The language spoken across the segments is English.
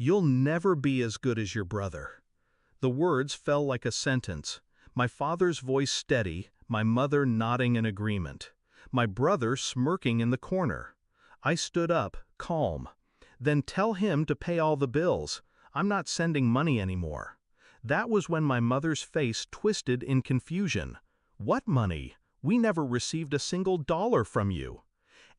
"You'll never be as good as your brother." The words fell like a sentence, my father's voice steady, my mother nodding in agreement, my brother smirking in the corner. I stood up, calm. "Then tell him to pay all the bills. I'm not sending money anymore." That was when my mother's face twisted in confusion. "What money? We never received a single dollar from you."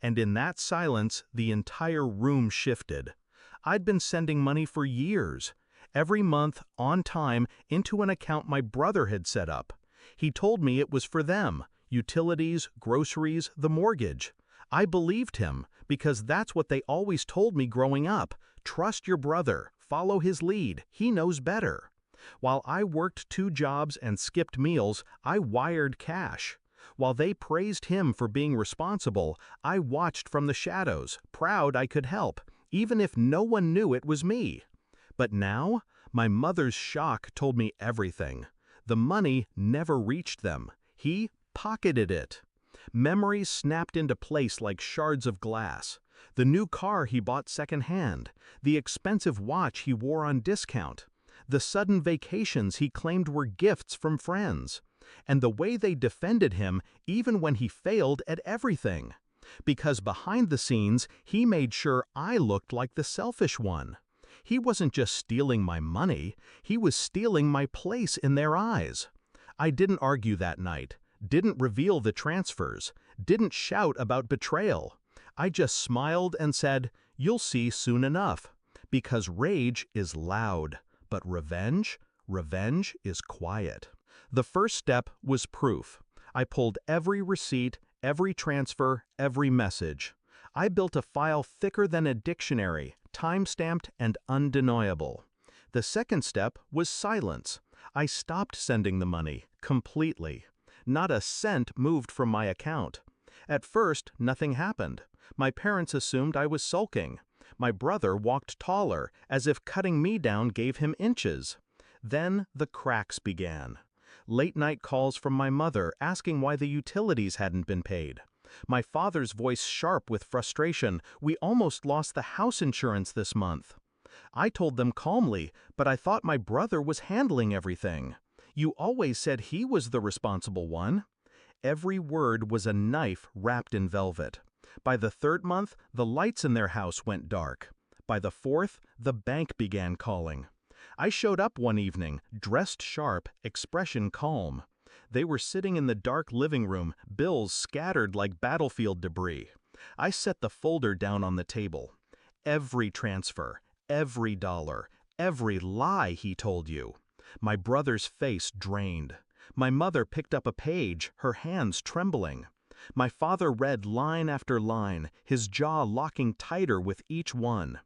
And in that silence, the entire room shifted. I'd been sending money for years, every month, on time, into an account my brother had set up. He told me it was for them, utilities, groceries, the mortgage. I believed him, because that's what they always told me growing up. Trust your brother, follow his lead, he knows better. While I worked 2 jobs and skipped meals, I wired cash. While they praised him for being responsible, I watched from the shadows, proud I could help, even if no one knew it was me. But now, my mother's shock told me everything. The money never reached them. He pocketed it. Memories snapped into place like shards of glass. The new car he bought secondhand, the expensive watch he wore on discount, the sudden vacations he claimed were gifts from friends, and the way they defended him even when he failed at everything. Because behind the scenes, he made sure I looked like the selfish one. He wasn't just stealing my money, he was stealing my place in their eyes. I didn't argue that night, didn't reveal the transfers, didn't shout about betrayal. I just smiled and said, "You'll see soon enough." Because rage is loud, but revenge is quiet. The first step was proof. I pulled every receipt, every transfer, every message. I built a file thicker than a dictionary, time-stamped and undeniable. The second step was silence. I stopped sending the money, completely. Not a cent moved from my account. At first, nothing happened. My parents assumed I was sulking. My brother walked taller, as if cutting me down gave him inches. Then the cracks began. Late-night calls from my mother asking why the utilities hadn't been paid. My father's voice sharp with frustration, "We almost lost the house insurance this month." I told them calmly, but I thought my brother was handling everything. "You always said he was the responsible one." Every word was a knife wrapped in velvet. By the 3rd month, the lights in their house went dark. By the 4th, the bank began calling. I showed up one evening, dressed sharp, expression calm. They were sitting in the dark living room, bills scattered like battlefield debris. I set the folder down on the table. "Every transfer, every dollar, every lie he told you." My brother's face drained. My mother picked up a page, her hands trembling. My father read line after line, his jaw locking tighter with each one.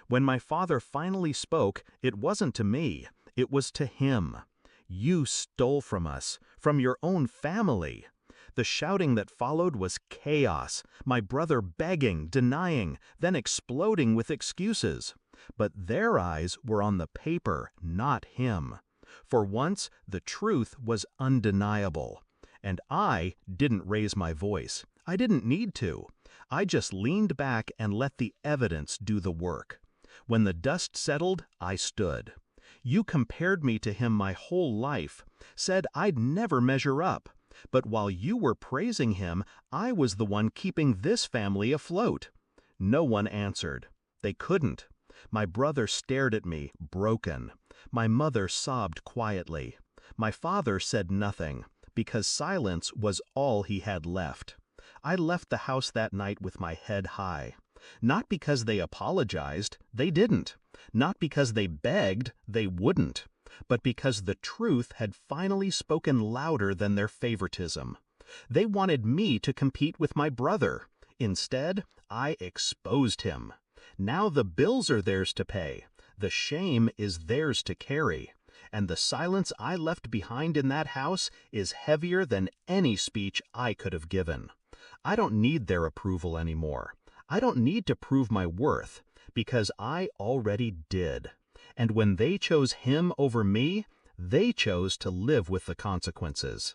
When my father finally spoke, it wasn't to me, it was to him. "You stole from us, from your own family." The shouting that followed was chaos, my brother begging, denying, then exploding with excuses. But their eyes were on the paper, not him. For once, the truth was undeniable. And I didn't raise my voice. I didn't need to. I just leaned back and let the evidence do the work. When the dust settled, I stood. "You compared me to him my whole life, said I'd never measure up. But while you were praising him, I was the one keeping this family afloat." No one answered. They couldn't. My brother stared at me, broken. My mother sobbed quietly. My father said nothing, because silence was all he had left. I left the house that night with my head high. Not because they apologized, they didn't. Not because they begged, they wouldn't. But because the truth had finally spoken louder than their favoritism. They wanted me to compete with my brother. Instead, I exposed him. Now the bills are theirs to pay. The shame is theirs to carry. And the silence I left behind in that house is heavier than any speech I could have given. I don't need their approval anymore. I don't need to prove my worth, because I already did. And when they chose him over me, they chose to live with the consequences.